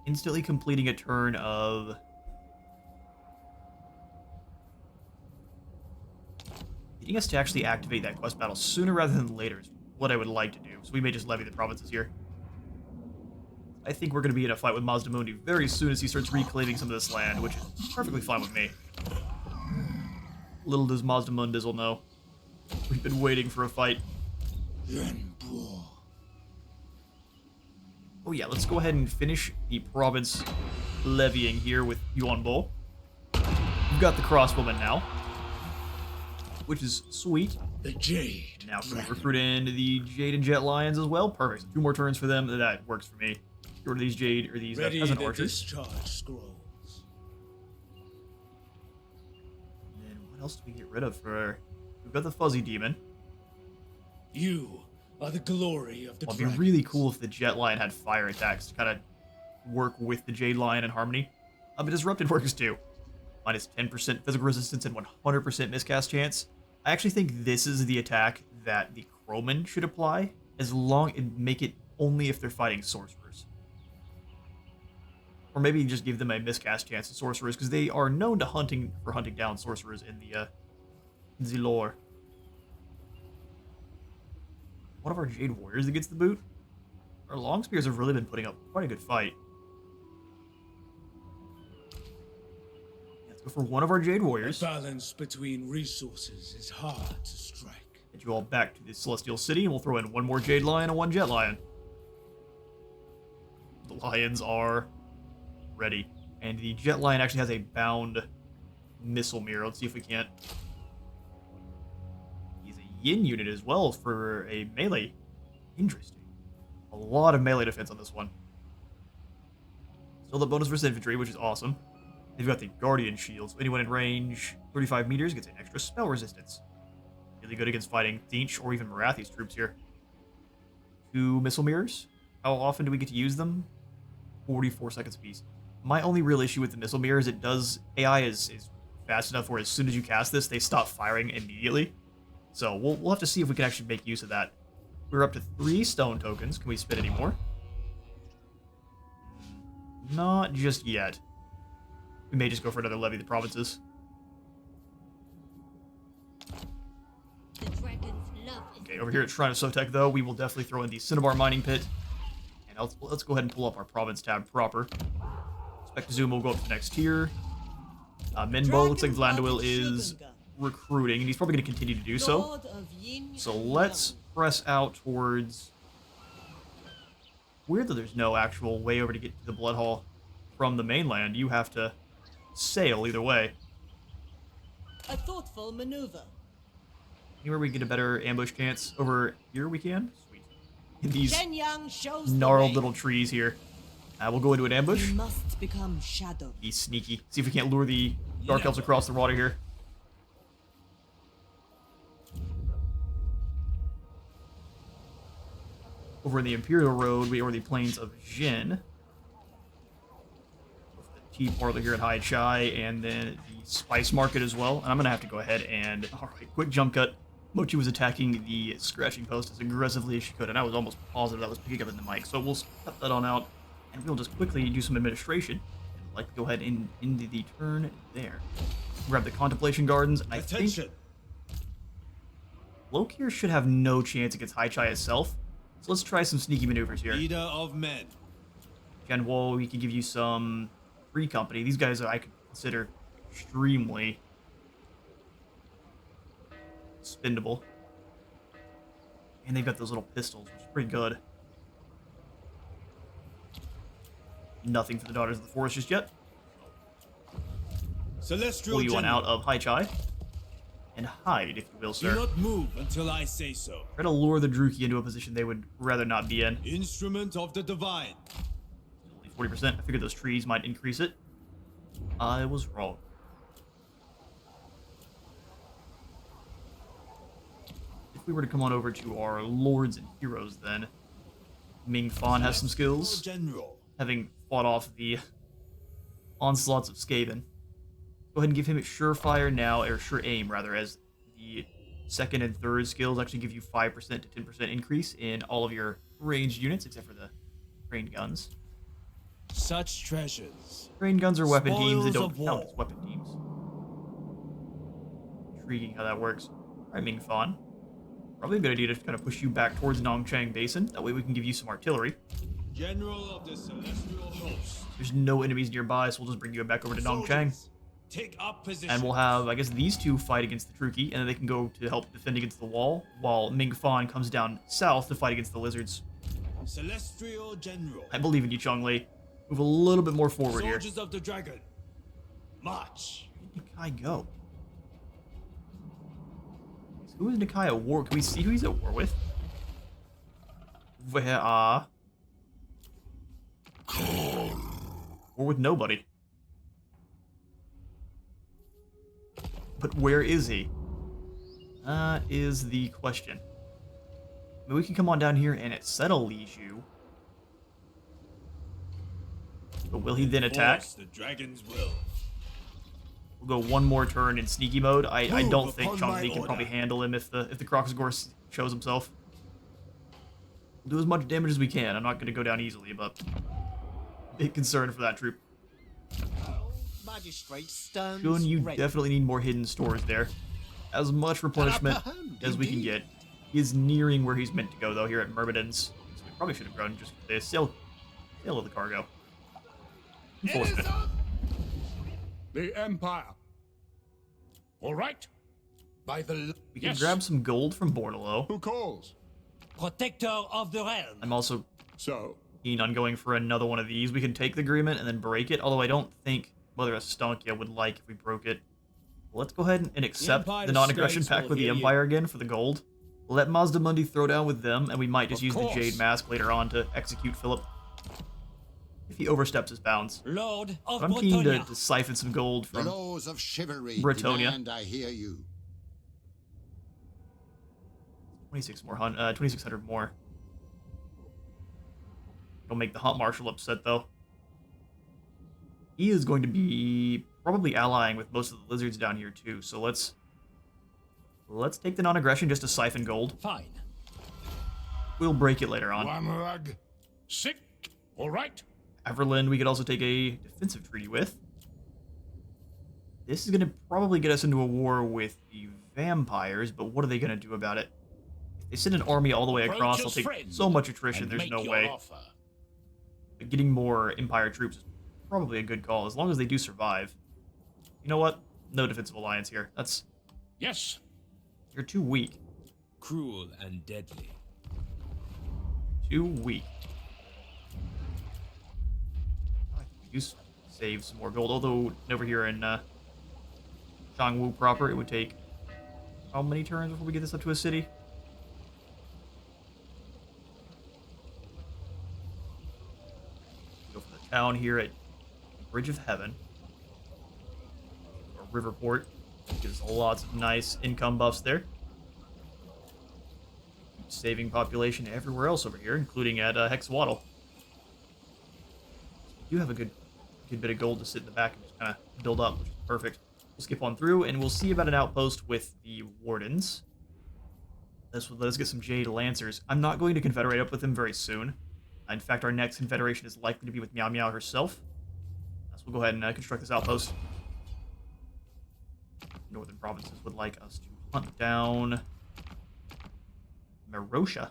Instantly completing a turn of... Getting us to actually activate that quest battle sooner rather than later is what I would like to do. So we may just levy the provinces here. I think we're going to be in a fight with Mazdamundi very soon as he starts reclaiming some of this land, which is perfectly fine with me. Little does Mazdamundizzle know. We've been waiting for a fight. Oh yeah, let's go ahead and finish the province levying here with Yuan Bo. We've got the crossbowmen now, which is sweet. The Jade. Now can we recruit in the Jade and Jet Lions as well? Perfect. 2 more turns for them. That works for me. Get rid of these Jade, or these peasant archers. Discharge scrolls. And then what else do we get rid of for... We've got the Fuzzy Demon. You are the glory of the It'd be really cool if the Jet Lion had fire attacks to kind of work with the Jade Lion in harmony. But Disrupted works too. Minus 10% physical resistance and 100% miscast chance. I actually think this is the attack that the Crowmen should apply, as long and make it only if they're fighting sorcerers. Or maybe just give them a miscast chance to sorcerers, because they are known to hunting down sorcerers in the lore. One of our Jade Warriors that gets the boot. Our Long Spears have really been putting up quite a good fight. Let's go for one of our Jade Warriors. The balance between resources is hard to strike. Get you all back to the Celestial City, and we'll throw in 1 more Jade Lion and 1 Jet Lion. The Lions are ready. And the Jet Lion actually has a bound missile mirror. Let's see if we can't... He's a Yin unit as well for a melee. Interesting. A lot of melee defense on this one. Still the bonus versus infantry, which is awesome. They've got the Guardian Shield, so anyone in range 35 meters gets an extra spell resistance. Really good against fighting Tzeentch or even Marathi's troops here. 2 missile mirrors. How often do we get to use them? 44 seconds apiece. My only real issue with the missile mirror is AI is fast enough where as soon as you cast this, they stop firing immediately. So we'll have to see if we can actually make use of that. We're up to 3 stone tokens. Can we spin any more? Not just yet. We may just go for another levy of the provinces. The dragon's love is Okay, over here at Shrine of Sotek, though, we will definitely throw in the Cinnabar Mining Pit. And let's go ahead and pull up our province tab proper. Spectazuma will go up to the next tier. Minbo, looks like Vlandowil is recruiting, and he's probably going to continue to do so. So let's press out towards... Weird that there's no actual way over to get to the Blood Hall from the mainland. You have to sail either way. A thoughtful maneuver. Anywhere we get a better ambush chance over here we can? Sweet. In these Shenyang shows the gnarled way. little trees here. We'll go into an ambush. We must become shadow. Be sneaky. See if we can't lure the Dark Elves across the water here. Over in the Imperial Road, we are the plains of Jin. The tea parlor here at Hai Chai, and then the spice market as well. And I'm going to have to go ahead and... Alright, quick jump cut. Mochi was attacking the scratching post as aggressively as she could, and I was almost positive that was picking up in the mic. So we'll cut that on out, and we'll just quickly do some administration. I'd like to go ahead and into the turn there. Grab the Contemplation Gardens, and I think Lokir should have no chance against Hai Chai itself. So let's try some sneaky maneuvers here. Leader of men. Genwo, we can give you some free company. These guys I could consider extremely spendable. And they've got those little pistols, which is pretty good. Nothing for the Daughters of the Forest just yet. Celestial Pull you one General. out of Hai Chai. And hide, if you will, Do sir. not move until I say so. Try to lure the Druki into a position they would rather not be in. Instrument of the divine. Only 40%. I figured those trees might increase it. I was wrong. If we were to come on over to our lords and heroes, then Ming Fan has some skills, General. having fought off the onslaughts of Skaven. Go ahead and give him a surefire now, or sure aim rather, as the second and third skills actually give you 5% to 10% increase in all of your ranged units, except for the trained guns. Such treasures. Trained guns are weapon teams, they Spoils don't of count war. as weapon teams. Intriguing how that works. Alright, Ming Fan. Probably a good idea to kind of push you back towards Nongchang Basin. That way we can give you some artillery. General of the celestial host. There's no enemies nearby, so we'll just bring you back over to Nongchang. Soldiers, take up position. And we'll have, I guess, these two fight against the Truki, and then they can go to help defend against the wall, while Ming Fan comes down south to fight against the lizards. Celestial General. I believe in you, Chongli. Move a little bit more forward here. Soldiers of the dragon. March. Where did Nikai go? Who is Nikai at war? Can we see who he's at war with? Where are... War with nobody. But where is he? That is the question. I mean, we can come on down here and settle Liju. But will he then attack? Force the dragon's will. We'll go one more turn in sneaky mode. I don't think upon my Chongli can order. probably handle him if the Croxagore shows himself. We'll do as much damage as we can. I'm not going to go down easily, but big concern for that troop. Magistrate stands Shun, you ready. definitely need more hidden stores there. As much replenishment as we can get. He is nearing where he's meant to go, though, here at Myrmidon's. So we probably should have grown just for the sale of the cargo. Unfortunate. The Empire. All right. By the... We can grab some gold from Bordello. Who calls? Protector of the realm. I'm also So, keen on going for another one of these. We can take the agreement and then break it, although I don't think Mother Astankia would like if we broke it. Let's go ahead and accept Empire's the non-aggression strength pact will with the hear you. Empire again for the gold. Let Mazda Mundi throw down with them, and we might just Of use course. the Jade Mask later on to execute Philip. If he oversteps his bounds. Lord of But I'm keen to Bretonia. siphon some gold the from laws of chivalry Bretonia. demand I hear you. 2,600 more. It'll make the Hunt Marshal upset, though. He is going to be probably allying with most of the lizards down here, too. So let's take the non-aggression just to siphon gold. Fine. We'll break it later on. Wamrug. Sick. All right. Everlyn, we could also take a defensive treaty with. This is going to probably get us into a war with the vampires, but what are they going to do about it? If they send an army all the way across, they'll take so much attrition, there's no way. But getting more Empire troops is probably a good call, as long as they do survive. You know what? No defensive alliance here. Yes. You're too weak. cruel and deadly. Too weak. I think we do save some more gold, although over here in Shangwu proper, it would take how many turns before we get this up to a city? Go for the town here at Bridge of Heaven. Or Riverport. Gives us lots of nice income buffs there. Saving population everywhere else over here, including at Hexwaddle. We do have a good bit of gold to sit in the back and just kind of build up, which is perfect. We'll skip on through, and we'll see about an outpost with the Wardens. This will let us get some Jade Lancers. I'm not going to confederate up with them very soon. In fact, our next confederation is likely to be with Meow Meow herself. So we'll go ahead and construct this outpost. Northern provinces would like us to hunt down Marosha.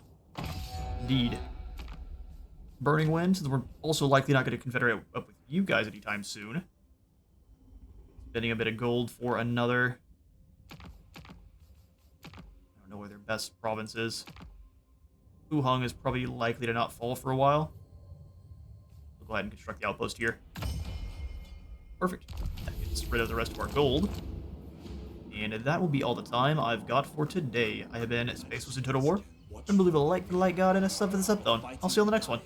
Indeed. Burning Wind, since we're also likely not going to confederate up with you guys anytime soon. Spending a bit of gold for another. I don't know where their best province is. Wuhang is probably likely to not fall for a while. We'll go ahead and construct the outpost here. Perfect. That gets rid of the rest of our gold. And that will be all the time I've got for today. I have been Space in Total War. Remember to leave a like for the light god and a sub for the sub though. I'll see you on the next one.